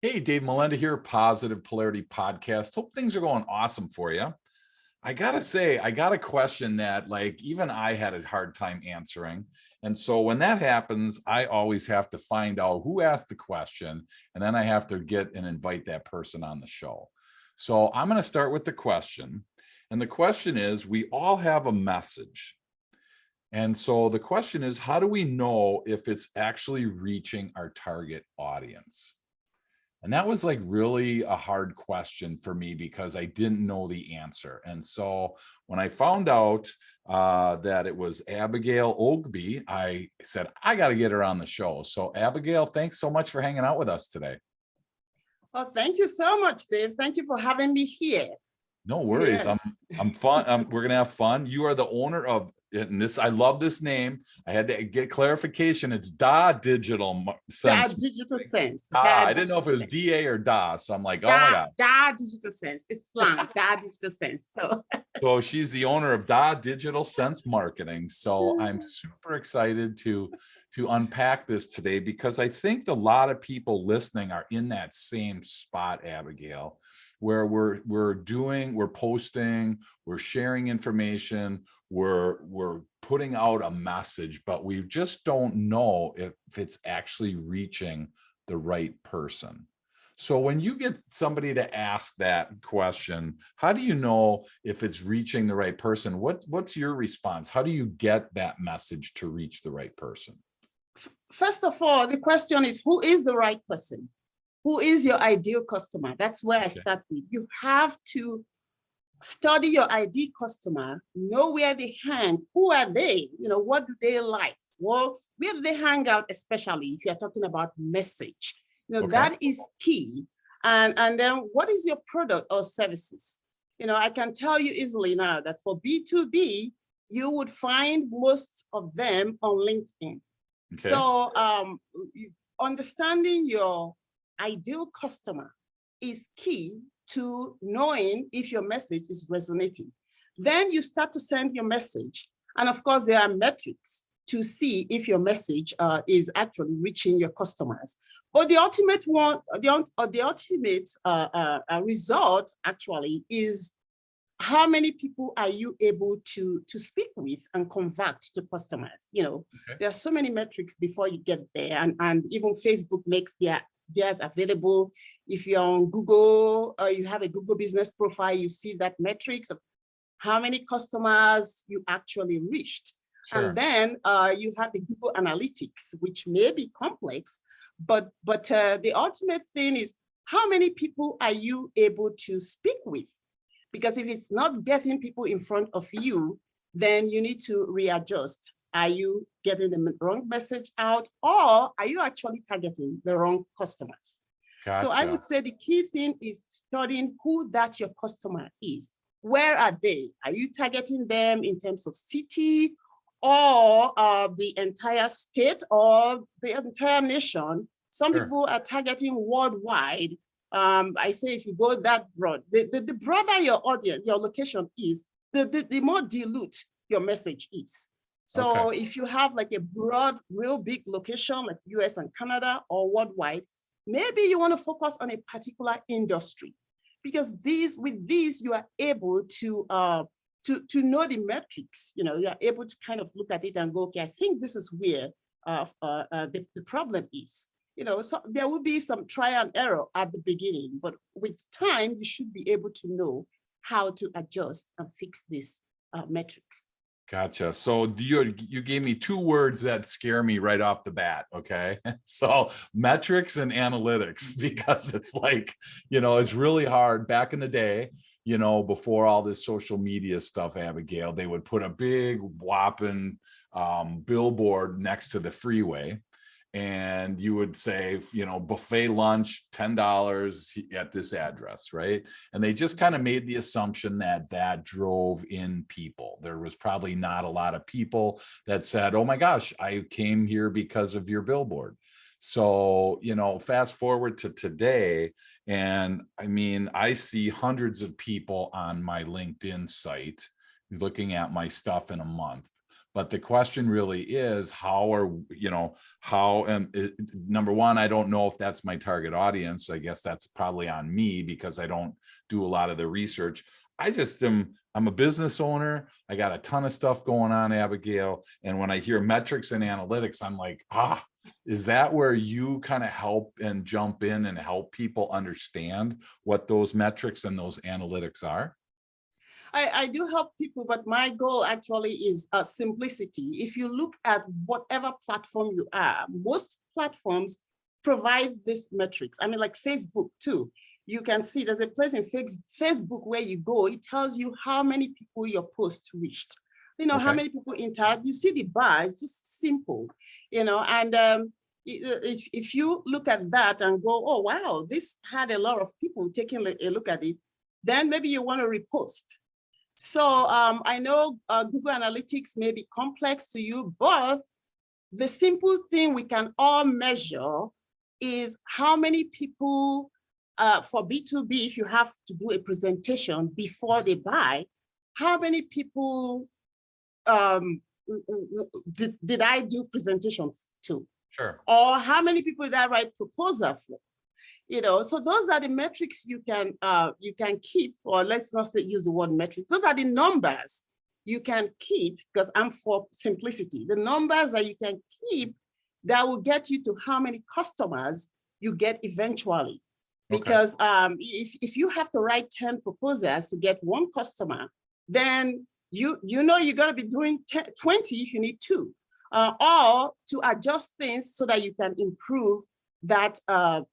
Hey, Dave Melinda here, Positive Polarity Podcast. Hope things are going awesome for you. I gotta say, I got a question that like even I had a hard time answering. And so when that happens, I always have to find out who asked the question, and then I have to get and invite that person on the show. So I'm gonna start with the question. And the question is, we all have a message. And so the question is, how do we know if it's actually reaching our target audience? And that was like really a hard question for me because I didn't know the answer. And so when I found out that it was Abigail Ogbee, I said, I got to get her on the show. So, Abigail, thanks so much for hanging out with us today. Well, thank you so much, Dave. Thank you for having me here. No worries. Yes, I'm fun. We're gonna have fun. You are the owner of and this. I love this name. I had to get clarification. It's Da Digital Da Sense. Digital Sense. Ah, Da I didn't know Digital if it was Sense. DA or Da. So I'm like, oh my Da, God. da Digital Sense. It's slang. Da Digital Sense. So So she's the owner of Da Digital Sense Marketing. So I'm super excited to unpack this today because I think a lot of people listening are in that same spot, Abigail, where we're posting, we're sharing information, we're putting out a message, but we just don't know if it's actually reaching the right person. So when you get somebody to ask that question, how do you know if it's reaching the right person? What's your response? How do you get that message to reach the right person? first of all, the question is, who is the right person? Who is your ideal customer? That's where I Okay. start with. You have to study your ideal customer, know where they hang, who are they, what do they like? Well, where do they hang out, especially if you're talking about message? Okay. That is key. And then what is your product or services? I can tell you easily now that for B2B, you would find most of them on LinkedIn. Okay. So understanding your ideal customer is key to knowing if your message is resonating. Then you start to send your message. And of course, there are metrics to see if your message is actually reaching your customers. But the ultimate one, the ultimate result actually is how many people are you able to speak with and convert to customers? Okay. There are so many metrics before you get there, and even Facebook makes theirs available. If you're on Google or you have a Google business profile, you see that metrics of how many customers you actually reached. And Sure. then you have the Google Analytics, which may be complex, but the ultimate thing is how many people are you able to speak with? Because if it's not getting people in front of you, then you need to readjust. Are you getting the wrong message out, or are you actually targeting the wrong customers? So I would Gotcha. say the key thing is studying who that your customer is. Where are they? Are you targeting them in terms of city or the entire state or the entire nation? Some Sure. people are targeting worldwide. I say if you go that broad, the broader your audience, your location is, the more dilute your message is. Okay. So if you have like a broad, real big location like US and Canada or worldwide, maybe you want to focus on a particular industry, because with these you are able to know the metrics. You are able to kind of look at it and go, okay, I think this is where the problem is. So there will be some trial and error at the beginning, but with time, you should be able to know how to adjust and fix these metrics. Gotcha. So you gave me two words that scare me right off the bat. Okay. So metrics and analytics, because it's like, it's really hard back in the day, before all this social media stuff, Abigail, they would put a big whopping billboard next to the freeway. And you would say, buffet lunch, $10 at this address, right? And they just kind of made the assumption that that drove in people. There was probably not a lot of people that said, oh my gosh, I came here because of your billboard. So, fast forward to today, and I mean, I see hundreds of people on my LinkedIn site looking at my stuff in a month. But the question really is, how are, how, number one, I don't know if that's my target audience. I guess that's probably on me because I don't do a lot of the research. I'm a business owner. I got a ton of stuff going on, Abigail. And when I hear metrics and analytics, I'm like, is that where you kind of help and jump in and help people understand what those metrics and those analytics are? I do help people, but my goal actually is simplicity. If you look at whatever platform you are, most platforms provide these metrics. I mean, like Facebook too. You can see there's a place in Facebook where you go, it tells you how many people your post reached, how many people interact. You see the bar, it's just simple, and if you look at that and go, oh, wow, this had a lot of people taking a look at it, then maybe you want to repost. So I know Google Analytics may be complex to you, but the simple thing we can all measure is how many people for B2B, if you have to do a presentation before they buy, how many people did I do presentation to? Sure. Or how many people did I write proposal for? So those are the metrics you can keep, or let's not say use the word metrics. Those are the numbers you can keep, because I'm for simplicity. The numbers that you can keep that will get you to how many customers you get eventually. Because if you have to write 10 proposals to get one customer, then you're going to be doing 20 if you need to, or to adjust things so that you can improve that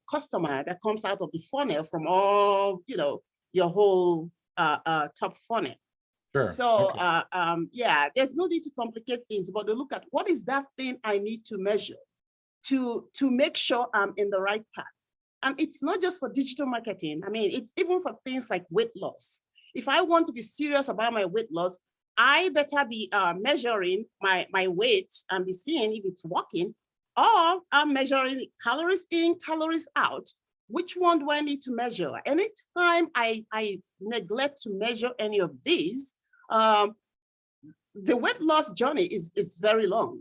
customer that comes out of the funnel from all, your whole top funnel. Sure. So yeah, there's no need to complicate things, but to look at what is that thing I need to measure to make sure I'm in the right path. And it's not just for digital marketing. I mean, it's even for things like weight loss. If I want to be serious about my weight loss, I better be measuring my weight and be seeing if it's working, or I'm measuring calories in, calories out. Which one do I need to measure? Anytime I neglect to measure any of these, the weight loss journey is very long.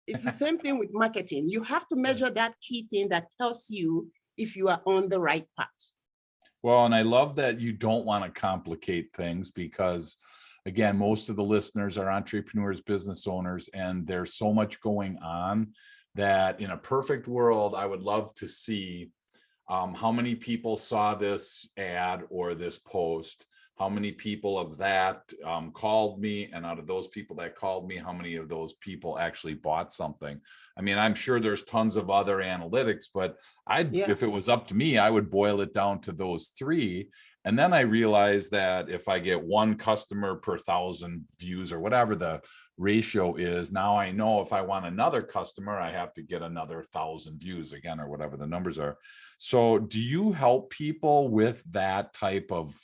It's the same thing with marketing. You have to measure that key thing that tells you if you are on the right path. Well, and I love that you don't want to complicate things, because again, most of the listeners are entrepreneurs, business owners, and there's so much going on that in a perfect world, I would love to see how many people saw this ad or this post, how many people of that called me, and out of those people that called me, how many of those people actually bought something. I mean, I'm sure there's tons of other analytics, but if it was up to me, I would boil it down to those three. And then I realized that if I get one customer per 1,000 views or whatever the ratio is, now I know if I want another customer, I have to get another 1,000 views again, or whatever the numbers are. So do you help people with that type of,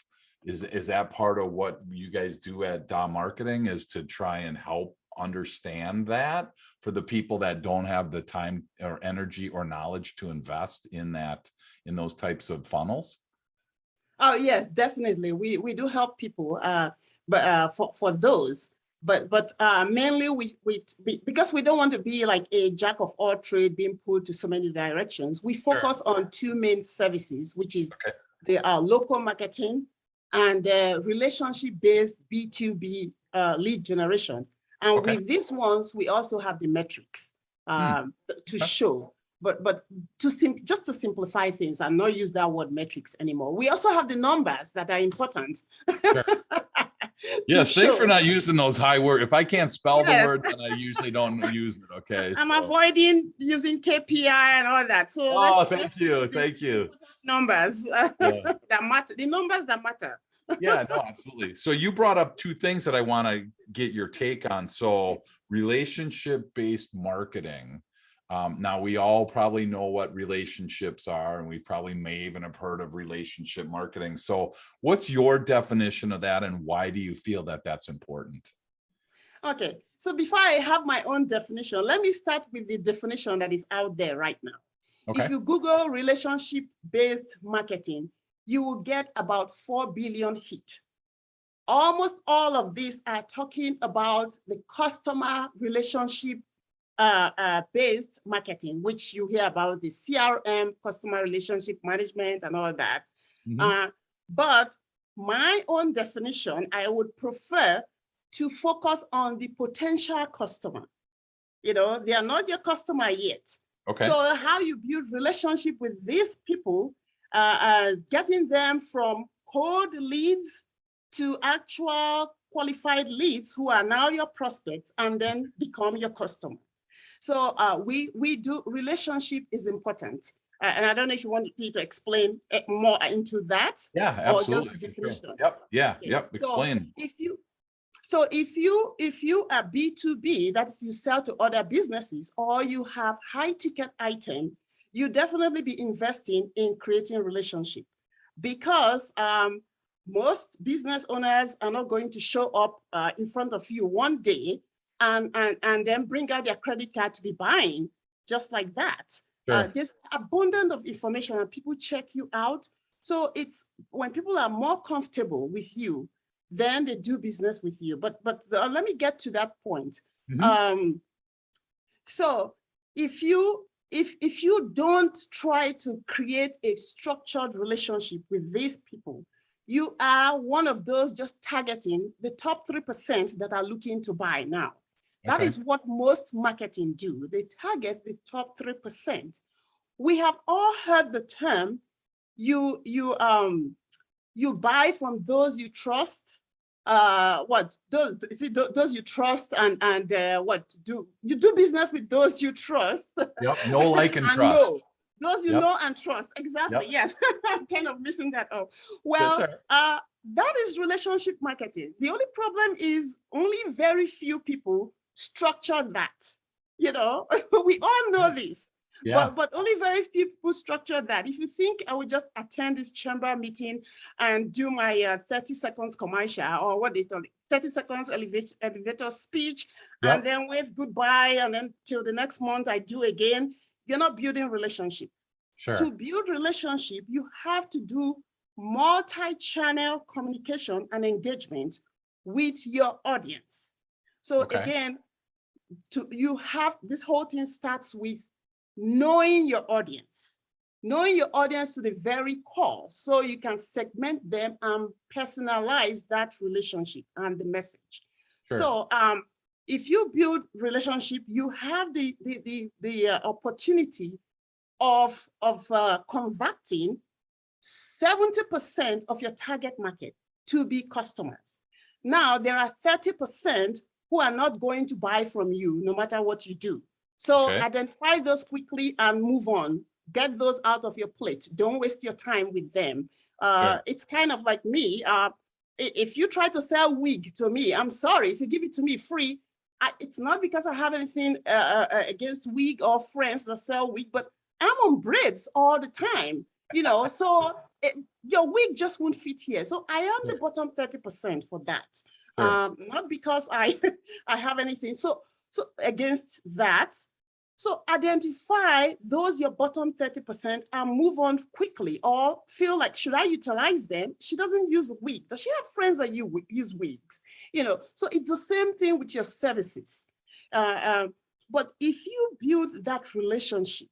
is that part of what you guys do at DA Marketing, is to try and help understand that for the people that don't have the time or energy or knowledge to invest in those types of funnels? Oh yes, definitely. We do help people, but for those, but mainly we because we don't want to be like a jack of all trade being pulled to so many directions. We focus on two main services, which is the local marketing and relationship-based B2B lead generation. And with these ones, we also have the metrics to show. But just to simplify things and not use that word metrics anymore. We also have the numbers that are important. Sure. Yes, thanks for not using those high words. If I can't spell the word, then I usually don't use it. Okay. I'm avoiding using KPI and all that. So thank you. Numbers that matter, the numbers that matter. Yeah, no, absolutely. So you brought up two things that I want to get your take on. So relationship-based marketing. Now we all probably know what relationships are, and we probably may even have heard of relationship marketing. So what's your definition of that, and why do you feel that that's important? Okay, so before I have my own definition, let me start with the definition that is out there right now. Okay. If you Google relationship-based marketing, you will get about 4 billion hits almost all of these are talking about the customer relationship based marketing, which you hear about the CRM, customer relationship management and all that. Mhm. But my own definition, I would prefer to focus on the potential customer. You know, they are not your customer yet. Okay. So how you build relationship with these people, getting them from cold leads to actual qualified leads who are now your prospects and then become your customer. So we do, relationship is important. And I don't know if you want me to explain more into that Yeah, or absolutely. just For sure. definition. Yep. Yeah. Okay. Yep. So Explain. if you are B2B, that's you sell to other businesses, or you have high ticket item, you definitely be investing in creating relationship, because most business owners are not going to show up in front of you one day and then bring out their credit card to be buying just like that. Sure. There's abundance of information and people check you out. So it's when people are more comfortable with you, then they do business with you. But let me get to that point. Mhm. So if you don't try to create a structured relationship with these people, you are one of those just targeting the top 3% that are looking to buy now. That Okay. is what most marketing do. They target the top 3%. We have all heard the term, you buy from those you trust. What those you trust, and what do you do business with those you trust? Yep. No, like, and And know trust. those you Yep. know and trust. Exactly. Yep. Yes. I'm kind of missing that up. That's all Well, right. that is relationship marketing. The only problem is only very few people structure that. You know, we all know this. Yeah. But only very few people structure that. If you think I would just attend this chamber meeting and do my 30 seconds commercial, or what they call it, 30 seconds elevator speech, and Yep. then wave goodbye, and then till the next month I do again, you're not building relationship. To Sure. build relationship, you have to do multi-channel communication and engagement with your audience. So Okay. again, you have, this whole thing starts with knowing your audience to the very core, so you can segment them and personalize that relationship and the message. Sure. So if you build relationship, you have the opportunity of converting 70% of your target market to be customers. Now, there are 30% who are not going to buy from you no matter what you do. So Okay. identify those quickly and move on. Get those out of your plate. Don't waste your time with them. Sure. It's kind of like me. If you try to sell wig to me, I'm sorry. If you give it to me free, it's not because I have anything against wig or friends that sell wig, but I'm on braids all the time. You know, so your wig just won't fit here. So I am the Sure. bottom 30% for that. Sure. Not because I have anything so against that. So identify those your bottom 30% and move on quickly, or feel like, should I utilize them? She doesn't use a wig. Does she have friends that use wigs? You know, so it's the same thing with your services. But if you build that relationship,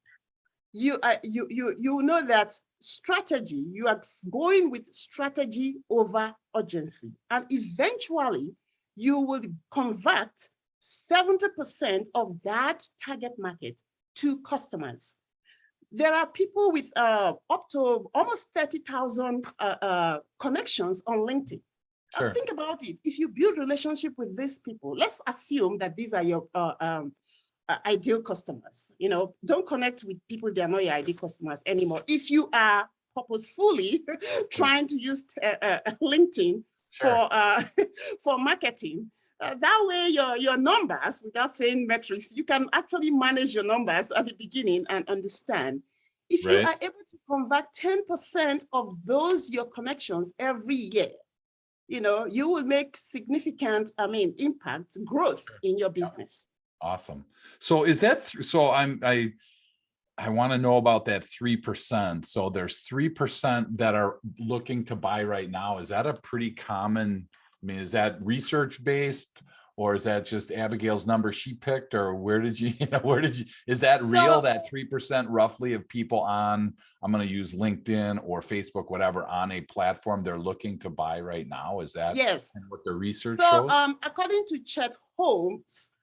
you know that strategy, you are going with strategy over urgency, and eventually you will convert 70% of that target market to customers. There are people with up to almost 30,000 connections on LinkedIn. Sure. Think about it. If you build relationship with these people, let's assume that these are your ideal customers. You know, don't connect with people that are not your ideal customers anymore. If you are purposefully trying to use LinkedIn Sure. for marketing, that way your numbers, without saying metrics, you can actually manage your numbers at the beginning and understand. If you Right. are able to convert 10% of those your connections every year, you know, you will make significant, impact, growth in your business. Awesome. So is that, so I want to know about that 3%. So there's 3% that are looking to buy right now. Is that a pretty common I mean, is that research based? Or is that just Abigail's number she picked, or where did you, where did you, is that real, So that 3% roughly of people on, I'm going to use LinkedIn or Facebook, whatever, on a platform they're looking to buy right now? Is that yes. what the research So shows? according to Chet Holmes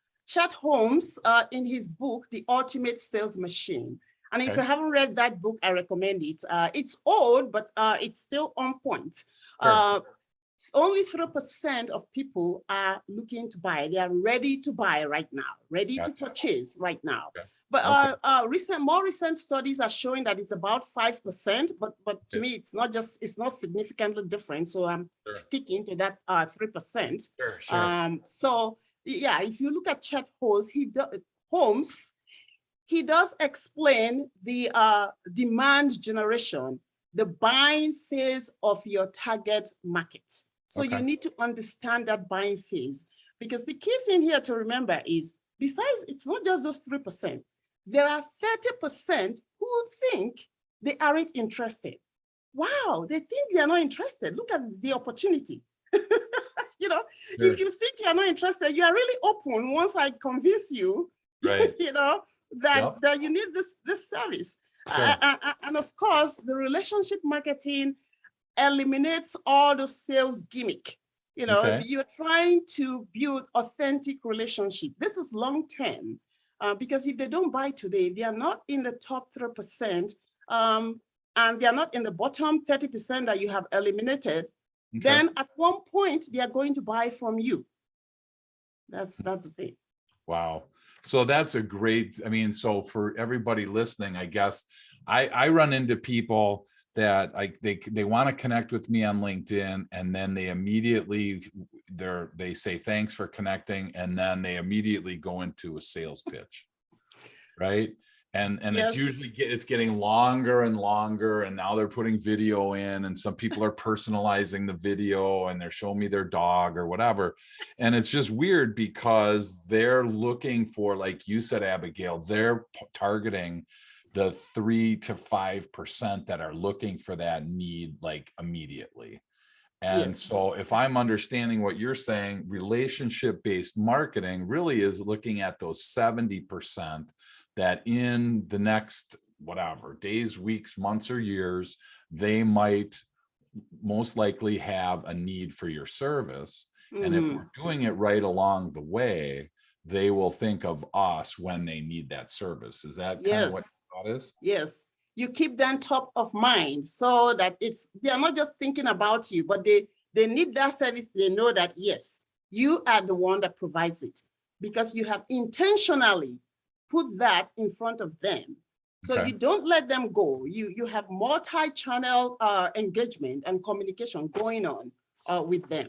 in his book, The Ultimate Sales Machine. And if Okay. you haven't read that book, I recommend it. It's old, but it's still on point. Sure. Only 3% of people are looking to buy. They are ready to buy right now, ready to Gotcha. purchase right now. Okay. But Okay. more recent studies are showing that it's about 5%. But to Okay. me, it's not significantly different. So I'm Sure. sticking to that 3%. Sure. Sure. So yeah, if you look at Chet Holmes, he does explain the demand generation, the buying phase of your target market. So you Okay. need to understand that buying phase, because the key thing here to remember is, besides, it's not just those 3%. There are 30% who think they aren't interested. Wow, they think they are not interested. Look at the opportunity. You know, Sure. if you think you are not interested, you are really open once I convince you, Right. you know, that, Yep. that you need this service. Sure. And of course, the relationship marketing eliminates all the sales gimmick. You know, Okay. you're trying to build authentic relationship. This is long term, because if they don't buy today, they are not in the top 3%, and they are not in the bottom 30% that you have eliminated. Okay. Then at one point, they are going to buy from you. That's the thing. Wow. So that's a great, I mean, so for everybody listening, I guess I run into people that they want to connect with me on LinkedIn, and then they immediately they say thanks for connecting, and then they immediately go into a sales pitch, right? And it's Yes. usually it's getting longer and longer, and now they're putting video in, and some people are personalizing the video and they're showing me their dog or whatever. And it's just weird because they're looking for, like you said, Abigail, they're targeting the 3 to 5% that are looking for that need like immediately. And Yes. so if I'm understanding what you're saying, relationship-based marketing really is looking at those 70% that in the next whatever days, weeks, months, or years, they might most likely have a need for your service. And if we're doing it right along the way, they will think of us when they need that service. Is that kind of what Yes. your thought is? Yes. You keep them top of mind so that they are not just thinking about you, but they need that service. They know that, yes, you are the one that provides it, because you have intentionally put that in front of them. So Okay. you don't let them go. You have multi-channel engagement and communication going on with them.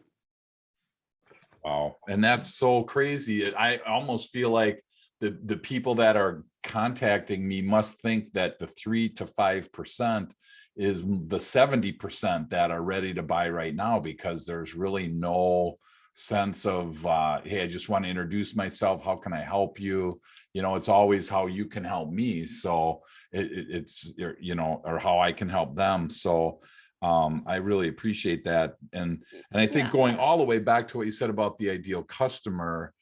Wow. And that's so crazy. I almost feel like the people that are contacting me must think that the 3 to 5% is the 70% that are ready to buy right now, because there's really no sense of, hey, I just want to introduce myself. How can I help you? You know, it's always how you can help me. So it's, you know, or how I can help them. So I really appreciate that. And I think going all the way back to what you said about the ideal customer,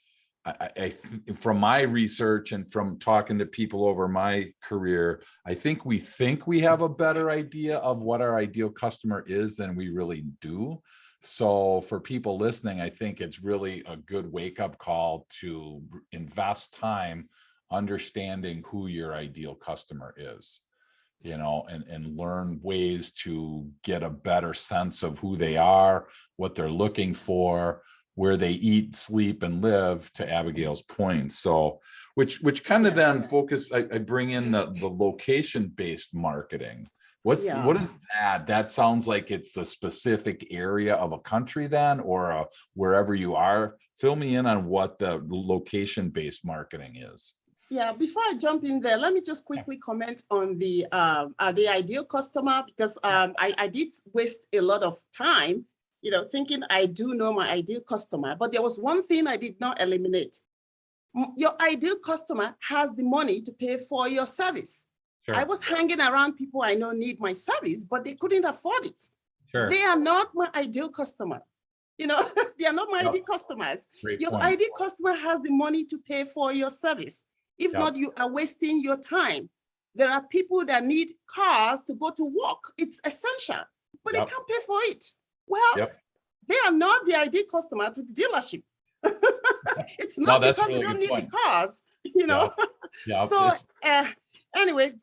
from my research and from talking to people over my career, I think we have a better idea of what our ideal customer is than we really do. So for people listening, I think it's really a good wake-up call to invest time understanding who your ideal customer is, you know, and learn ways to get a better sense of who they are, what they're looking for, where they eat, sleep, and live, to Abigail's point. So, which kind of then focus, I bring in the location-based marketing. What is that? That sounds like it's the specific area of a country then, or wherever you are. Fill me in on what the location-based marketing is. Yeah, before I jump in there, let me just quickly comment on the ideal customer, because I did waste a lot of time, you know, thinking I do know my ideal customer, but there was one thing I did not eliminate. Your ideal customer has the money to pay for your service. Sure. I was hanging around people I know need my service, but they couldn't afford it. Sure. They are not my ideal customer. You know, they are not my Yep. ideal customers. Great Your point. ideal customer has the money to pay for your service. If Yep. not, you are wasting your time. There are people that need cars to go to work. It's essential, but they Yep. can't pay for it. Well, Yep. they are not the ideal customer to the dealership. It's No, not that's a because they really don't good need the point. cars, you know. Yeah. So anyway,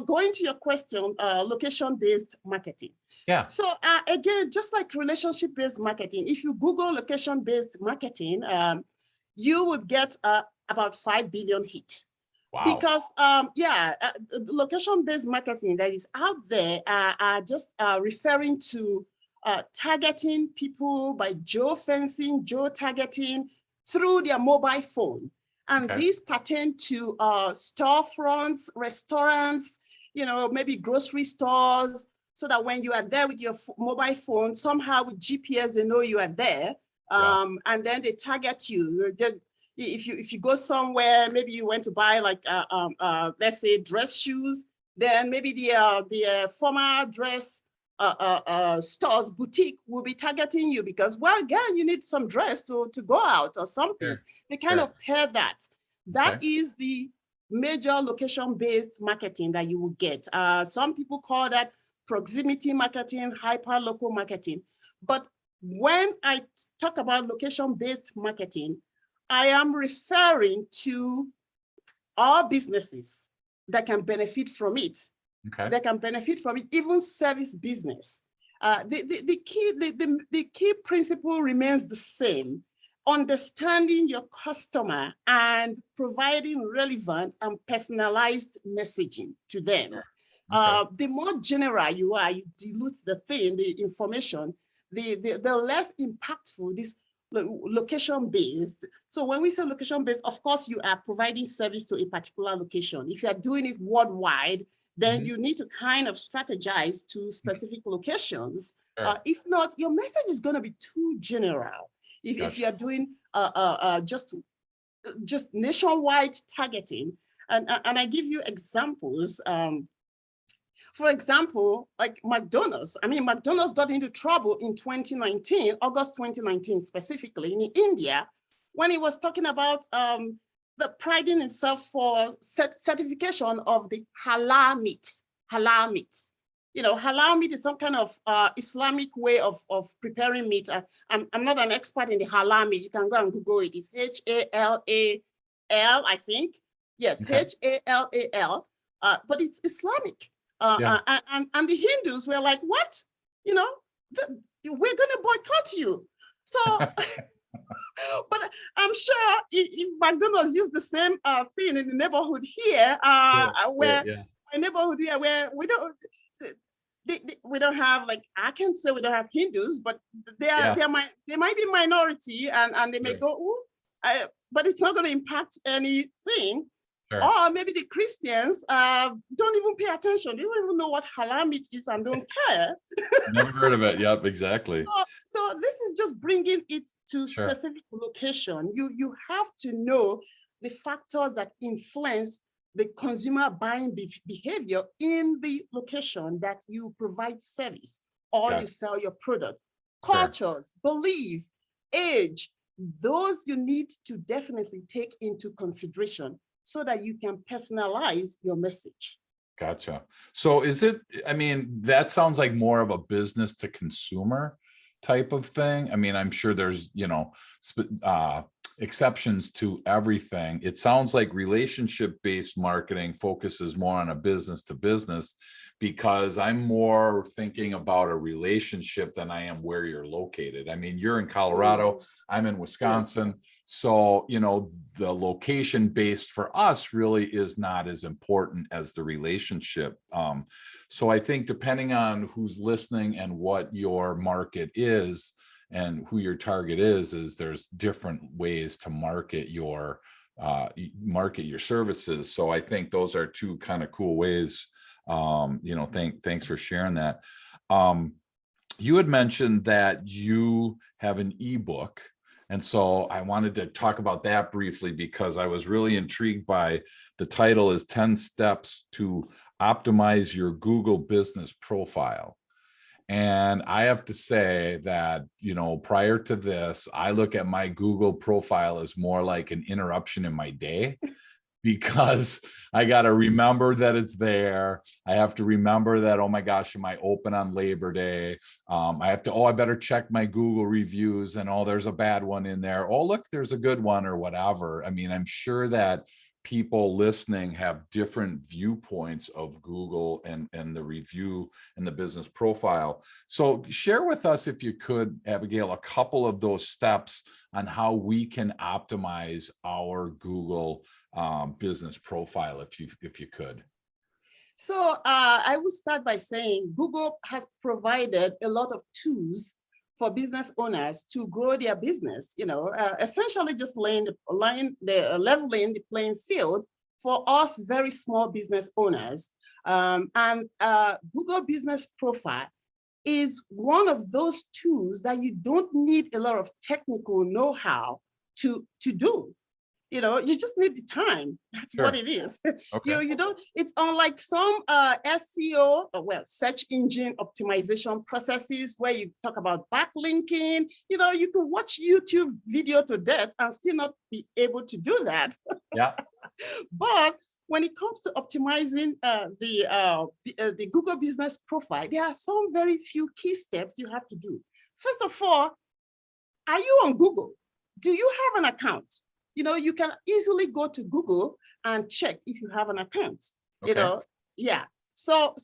going to your question, location-based marketing. Yeah. So again, just like relationship-based marketing, if you Google location-based marketing, you would get about 5 billion hits. Wow. Because the location-based marketing that is out there are just referring to targeting people by geofencing, geo-targeting through their mobile phone. And Okay. these pertain to storefronts, restaurants, you know, maybe grocery stores, so that when you are there with your mobile phone, somehow with GPS, they know you are there. And then they target you. If you go somewhere, maybe you went to buy like, let's say dress shoes, then maybe the former dress stores, boutique will be targeting you because, well, again, you need some dress to go out or something. Sure. They kind of pair that. That Okay. is the major location-based marketing that you will get. Some people call that proximity marketing, hyper-local marketing. But when I talk about location-based marketing, I am referring to all businesses that can benefit from it. Okay. That can benefit from it, even service business. The key principle remains the same: understanding your customer and providing relevant and personalized messaging to them. Sure. Okay. The more general you are, you dilute the information, the less impactful this location-based. So when we say location-based, of course, you are providing service to a particular location. If you are doing it worldwide, then you need to kind of strategize to specific locations. Sure. If not, your message is going to be too general. If you are doing just nationwide targeting, and I give you examples. For example, like McDonald's. I mean, McDonald's got into trouble in 2019, August 2019 specifically in India, when he was talking about the priding itself for certification of the halal meat. Halal meat. You know, halal meat is some kind of Islamic way of preparing meat. I'm not an expert in the halal meat. You can go and Google it. It's Halal, I think. Yes, Okay. Halal, but it's Islamic. And the Hindus were like, what? You know, we're going to boycott you. So, but I'm sure if McDonald's used the same thing in the neighborhood here, where my neighborhood here, where we don't have, like, I can say we don't have Hindus, but they might be minority, and they may go, ooh, but it's not going to impact anything. Sure. Or maybe the Christians don't even pay attention. They don't even know what halal meat is and don't care. Never heard of it. Yep, exactly. So this is just bringing it to specific location. You have to know the factors that influence the consumer buying behavior in the location that you provide service or you sell your product. Cultures, beliefs, age, those you need to definitely take into consideration so that you can personalize your message. Gotcha. So is it, I mean, that sounds like more of a business to consumer type of thing. I mean, I'm sure there's, you know, exceptions to everything. It sounds like relationship-based marketing focuses more on a business to business, because I'm more thinking about a relationship than I am where you're located. I mean, you're in Colorado, I'm in Wisconsin. Yes. So, you know, the location based for us really is not as important as the relationship. So I think depending on who's listening and what your market is and who your target is there's different ways to market your services. So I think those are two kind of cool ways. You know, thanks for sharing that. You had mentioned that you have an ebook. And so I wanted to talk about that briefly because I was really intrigued by the title is 10 Steps to Optimize Your Google Business Profile. And I have to say that, prior to this, I look at my Google profile as more like an interruption in my day, because I got to remember that it's there. I have to remember that, oh my gosh, am I open on Labor Day? I have to, I better check my Google reviews, and there's a bad one in there. Oh, look, there's a good one, or whatever. I mean, I'm sure that people listening have different viewpoints of Google and the review and the business profile. So share with us, if you could, Abigail, a couple of those steps on how we can optimize our Google business profile, if you could. So I would start by saying Google has provided a lot of tools for business owners to grow their business, essentially just leveling the playing field for us very small business owners. And Google Business Profile is one of those tools that you don't need a lot of technical know-how to do. You just need the time. That's Sure. what it is. Okay. You don't, it's unlike some SEO, search engine optimization processes where you talk about backlinking. You can watch YouTube video to death and still not be able to do that. Yeah. But when it comes to optimizing the Google Business Profile, there are some very few key steps you have to do. First of all, are you on Google? Do you have an account? You can easily go to Google and check if you have an account, Okay. Yeah. So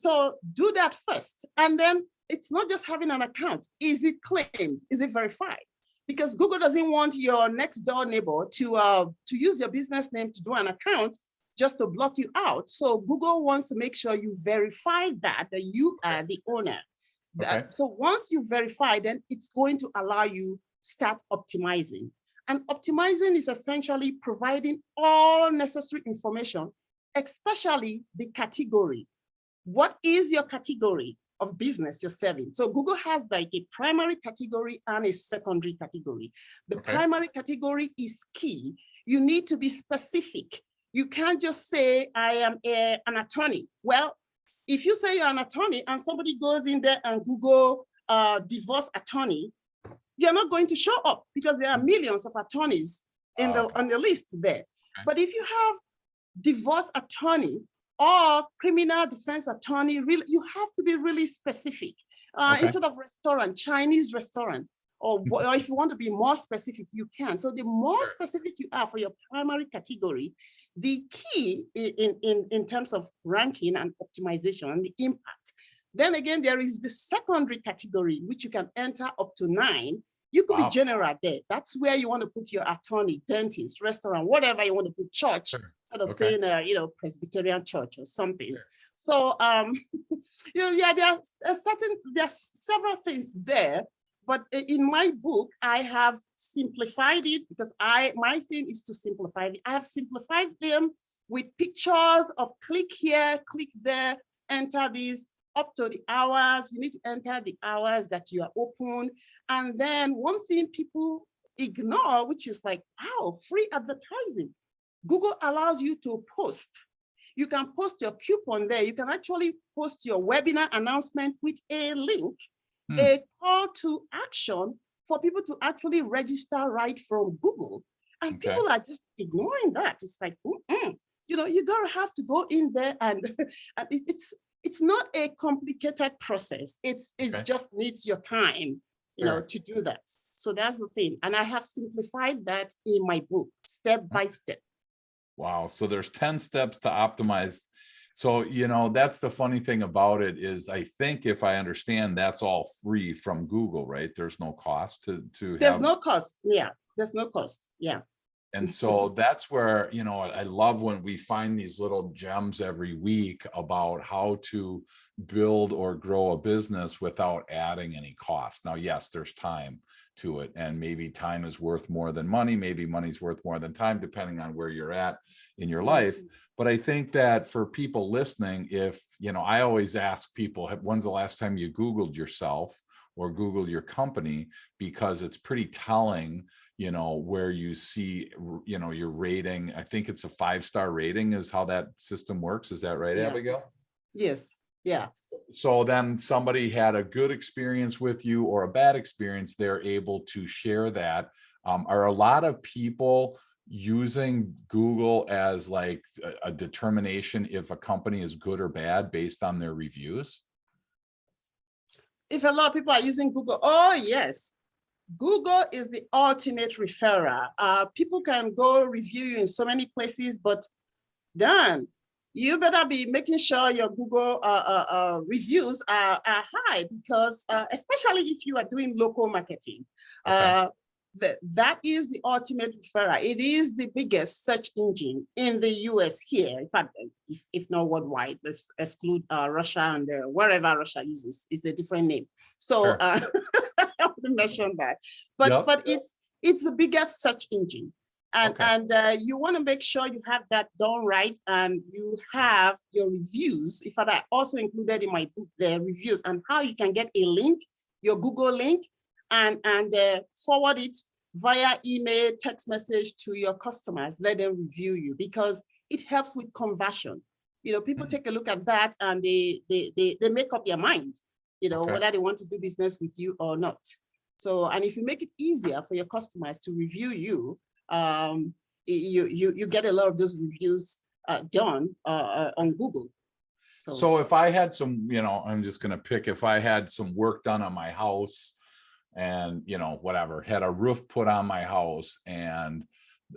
do that first. And then it's not just having an account. Is it claimed? Is it verified? Because Google doesn't want your next door neighbor to use your business name to do an account just to block you out. So Google wants to make sure you verify that you are the owner. Okay. So once you verify, then it's going to allow you start optimizing. And optimizing is essentially providing all necessary information, especially the category. What is your category of business you're serving? So Google has like a primary category and a secondary category. The primary category is key. You need to be specific. You can't just say, I am an attorney. Well, if you say you're an attorney and somebody goes in there and Google divorce attorney, you're not going to show up because there are millions of attorneys on the list there. Okay. But if you have divorce attorney or criminal defense attorney, really, you have to be really specific. Instead of restaurant, Chinese restaurant, or if you want to be more specific, you can. So the more specific you are for your primary category, the key in terms of ranking and optimization and the impact. Then again, there is the secondary category, which you can enter up to 9. You could be general there. That's where you want to put your attorney, dentist, restaurant, whatever you want to put, church, instead of saying, Presbyterian church or something. So, there are several things there. But in my book, I have simplified it because my thing is to simplify it. I have simplified them with pictures of click here, click there, enter these. Up to the hours, you need to enter the hours that you are open. And then one thing people ignore, which is like, wow, free advertising. Google allows you to post. You can post your coupon there. You can actually post your webinar announcement with a link, a call to action for people to actually register right from Google. And people are just ignoring that. It's like, you're gonna have to go in there and it's not a complicated process. It just needs your time, to do that. So that's the thing. And I have simplified that in my book, step by step. Wow. So there's 10 steps to optimize. So, that's the funny thing about it is I think if I understand, that's all free from Google, right? There's no cost to There's no cost. Yeah. There's no cost. Yeah. And so that's where, I love when we find these little gems every week about how to build or grow a business without adding any cost. Now, yes, there's time to it, and maybe time is worth more than money. Maybe money's worth more than time, depending on where you're at in your life. But I think that for people listening, if, I always ask people, when's the last time you Googled yourself or Googled your company? Because it's pretty telling, where you see, your rating. I think it's a 5-star rating is how that system works. Is that right, Abigail? Yes. Yeah. So then somebody had a good experience with you or a bad experience, they're able to share that. Are a lot of people using Google as like a determination if a company is good or bad based on their reviews? If a lot of people are using Google, oh yes, Google is the ultimate referrer. People can go review you in so many places, but Dan, you better be making sure your Google reviews are high, because especially if you are doing local marketing, Okay. that is the ultimate referrer. It is the biggest search engine in the US here. In fact, if not worldwide, let's exclude Russia and wherever Russia uses, is a different name. So Sure. I want to mention that. But Yep. it's the biggest search engine. Okay. And you want to make sure you have that done right, and you have your reviews. In fact, I also included in my book the reviews and how you can get a link, your Google link, and forward it via email, text message to your customers. Let them review you, because it helps with conversion. People take a look at that and they make up their mind, Okay. whether they want to do business with you or not. So, and if you make it easier for your customers to review you, you get a lot of those reviews done on Google. So if I had some, I'm just going to pick, if I had some work done on my house and, whatever, had a roof put on my house and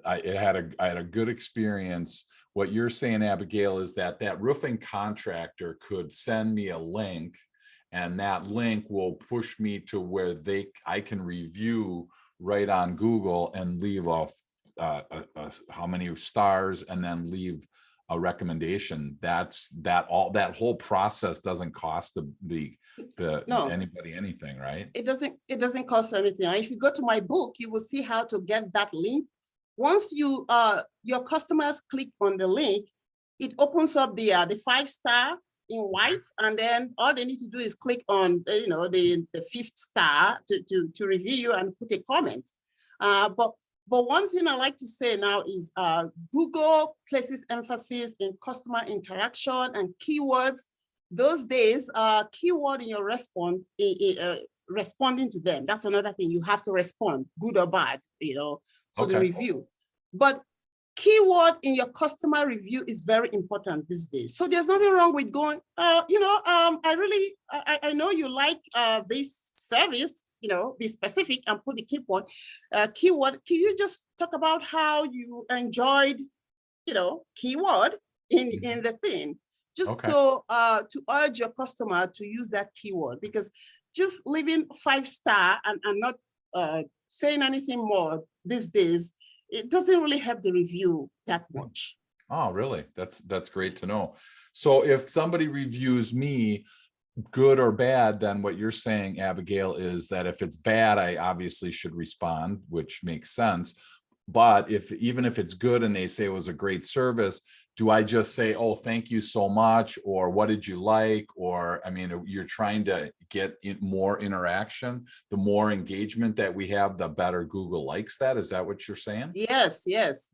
I had a good experience. What you're saying, Abigail, is that roofing contractor could send me a link, and that link will push me to where I can review right on Google and leave off how many stars and then leave a recommendation. That whole process doesn't cost No, anybody anything, right? it doesn't cost anything. If you go to my book, you will see how to get that link. Once your customers click on the link, it opens up the 5-star in white, and then all they need to do is click on the 5th star to review you and put a comment. But one thing I like to say now is Google places emphasis in customer interaction and keywords. Those days, keyword in your response, responding to them. That's another thing. You have to respond, good or bad, for the review. But keyword in your customer review is very important these days. So there's nothing wrong with going, I know you like this service, be specific and put the keyword. Can you just talk about how you enjoyed, keyword in the thing? Just to urge your customer to use that keyword, because just leaving 5-star and not saying anything more these days, it doesn't really help the review that much. Oh, really? That's great to know. So if somebody reviews me, good or bad, then what you're saying, Abigail, is that if it's bad, I obviously should respond, which makes sense. But even if it's good and they say it was a great service, do I just say, oh, thank you so much, or what did you like? Or, I mean, you're trying to get more interaction. The more engagement that we have, the better Google likes that. Is that what you're saying? Yes.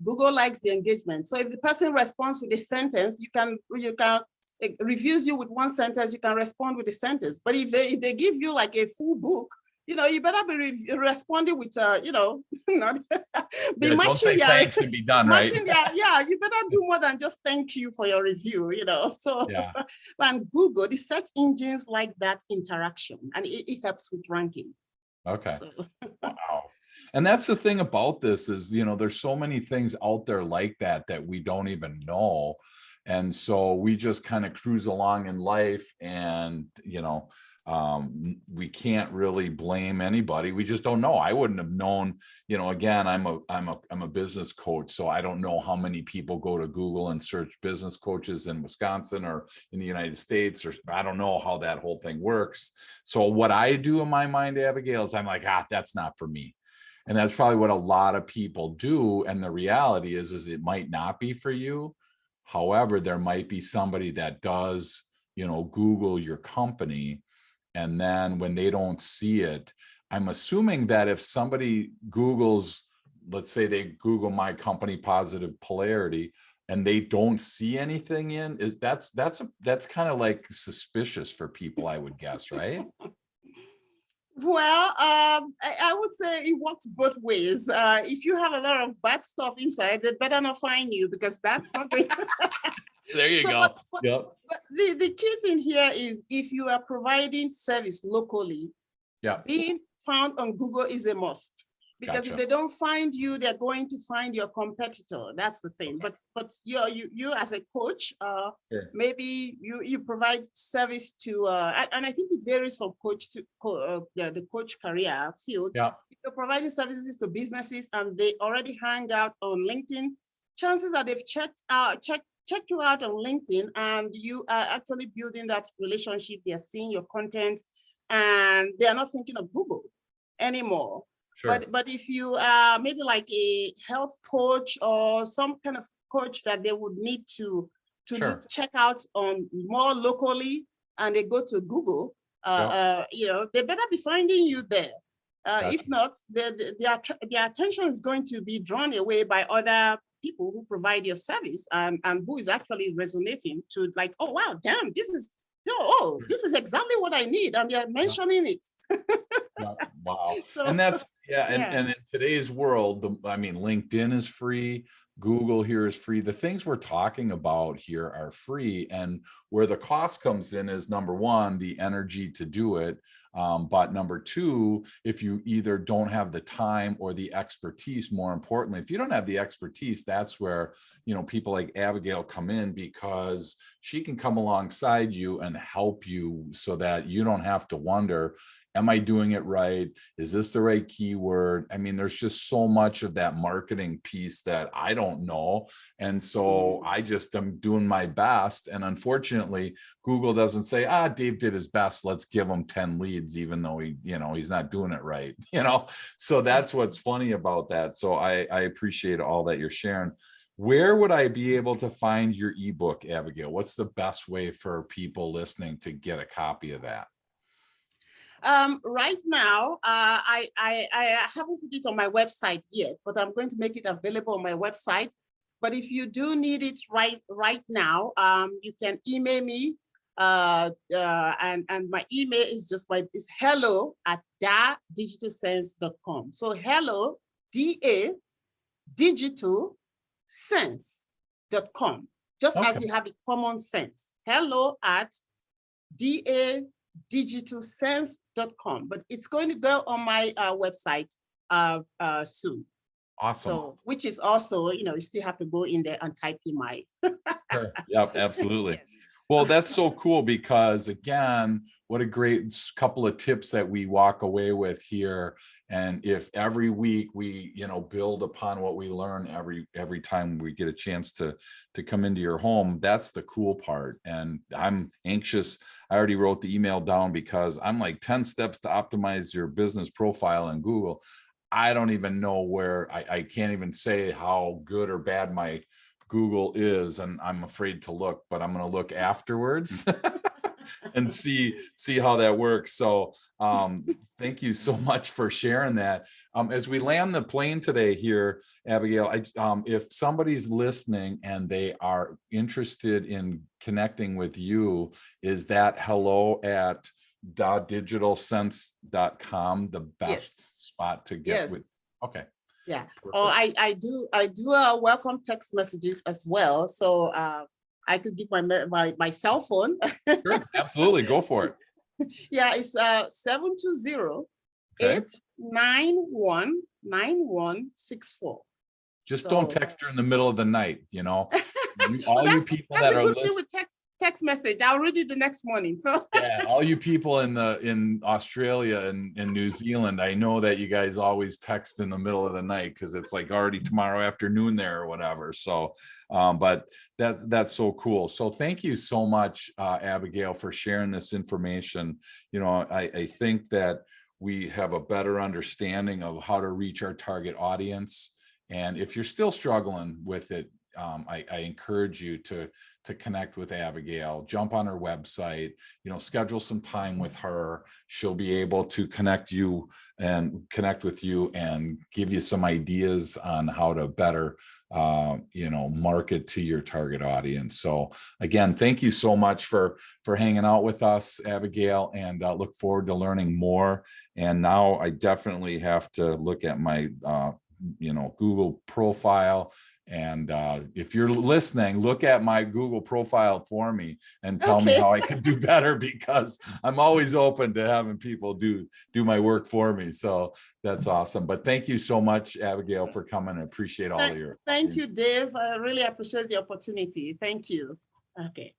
Google likes the engagement. So if the person responds with a sentence, you can it reviews you with one sentence, you can respond with a sentence. But if they give you like a full book, you better be responding with, not be matching. Don't say thanks and be done, right? You better do more than just thank you for your review, So, yeah. And Google, the search engines like that interaction, and it helps with ranking. Okay. Wow. And that's the thing about this is, there's so many things out there like that we don't even know. And so we just kind of cruise along in life and, we can't really blame anybody. We just don't know. I wouldn't have known, again, I'm a business coach, so I don't know how many people go to Google and search business coaches in Wisconsin or in the United States, or I don't know how that whole thing works. So what I do in my mind, Abigail, is I'm like, that's not for me. And that's probably what a lot of people do. And the reality is it might not be for you. However, there might be somebody that does, Google your company. And then when they don't see it, I'm assuming that if somebody Googles, let's say they Google my company, Positive Polarity, and they don't see anything in, that's kind of like suspicious for people, I would guess, right? Well, I would say it works both ways. If you have a lot of bad stuff inside, they better not find you, because that's not going. There you So, go. Yep. but the key thing here is, if you are providing service locally, Yeah. being found on Google is a must. Because if Gotcha. they don't find you, they're going to find your competitor. That's the thing. Okay. But you as a coach, Sure. maybe you provide service to, and I think it varies from coach to the coach career field. Yeah. If you're providing services to businesses and they already hang out on LinkedIn, chances are they've checked you out on LinkedIn, and you are actually building that relationship. They're seeing your content, and they're not thinking of Google anymore. Sure. But if you are maybe like a health coach or some kind of coach that they would need to Sure. check out on more locally, and they go to Google, they better be finding you there. Gotcha. If not, their attention is going to be drawn away by other people who provide your service, and who is actually resonating to, like, oh wow, damn, this is exactly what I need, and they're mentioning it. Yeah. Wow. So, And that's, yeah, yeah. and in today's world, I mean, LinkedIn is free, Google here is free. The things we're talking about here are free, and where the cost comes in is, number one, the energy to do it. But number two, if you either don't have the time or the expertise, more importantly, if you don't have the expertise, that's where, people like Abigail come in, because she can come alongside you and help you so that you don't have to wonder, am I doing it right? Is this the right keyword? I mean, there's just so much of that marketing piece that I don't know. And so I just am doing my best. And unfortunately, Google doesn't say, Dave did his best, let's give him 10 leads, even though he's not doing it right. So that's what's funny about that. So I appreciate all that you're sharing. Where would I be able to find your ebook, Abigail? What's the best way for people listening to get a copy of that? Right now, I haven't put it on my website yet, but I'm going to make it available on my website. But if you do need it right now, you can email me, and my email is is hello@dadigitalsense.com. So hello, DA digitalsense.com. Just as you have the common sense. Hello at DA digitalsense.com, but it's going to go on my website soon. Awesome. So, which is also, you still have to go in there and type in my. Sure. Yep, absolutely. Yes. Well, that's so cool, because again, what a great couple of tips that we walk away with here. And if every week we, build upon what we learn every time we get a chance to come into your home, that's the cool part. And I'm anxious. I already wrote the email down, because I'm like 10 steps to optimize your business profile in Google. I don't even know where, I can't even say how good or bad my Google is, and I'm afraid to look, but I'm going to look afterwards and see how that works. So thank you so much for sharing that. As we land the plane today here, Abigail, if somebody's listening and they are interested in connecting with you, is that hello@dadigitalsense.com the best spot to get with? Okay. Yeah. Perfect. Or I do welcome text messages as well. So I could give my cell phone. Sure, absolutely, go for it. Yeah, it's 720-891-9164. Just don't text her in the middle of the night, all you people that's that a are good thing listening. with text message. I'll read it the next morning. So Yeah, all you people in Australia and in New Zealand, I know that you guys always text in the middle of the night, because it's like already tomorrow afternoon there or whatever. So but that's so cool. So thank you so much, Abigail, for sharing this information. I think that we have a better understanding of how to reach our target audience. And if you're still struggling with it, I encourage you to connect with Abigail, jump on her website, schedule some time with her. She'll be able to connect with you and give you some ideas on how to better, market to your target audience. So again, thank you so much for hanging out with us, Abigail, and look forward to learning more. And now I definitely have to look at my, Google profile. And if you're listening, look at my Google profile for me and tell me Okay. how I can do better, because I'm always open to having people do my work for me. So that's awesome. But thank you so much, Abigail, for coming. I appreciate all of your. Thank you, Dave. I really appreciate the opportunity. Thank you. Okay.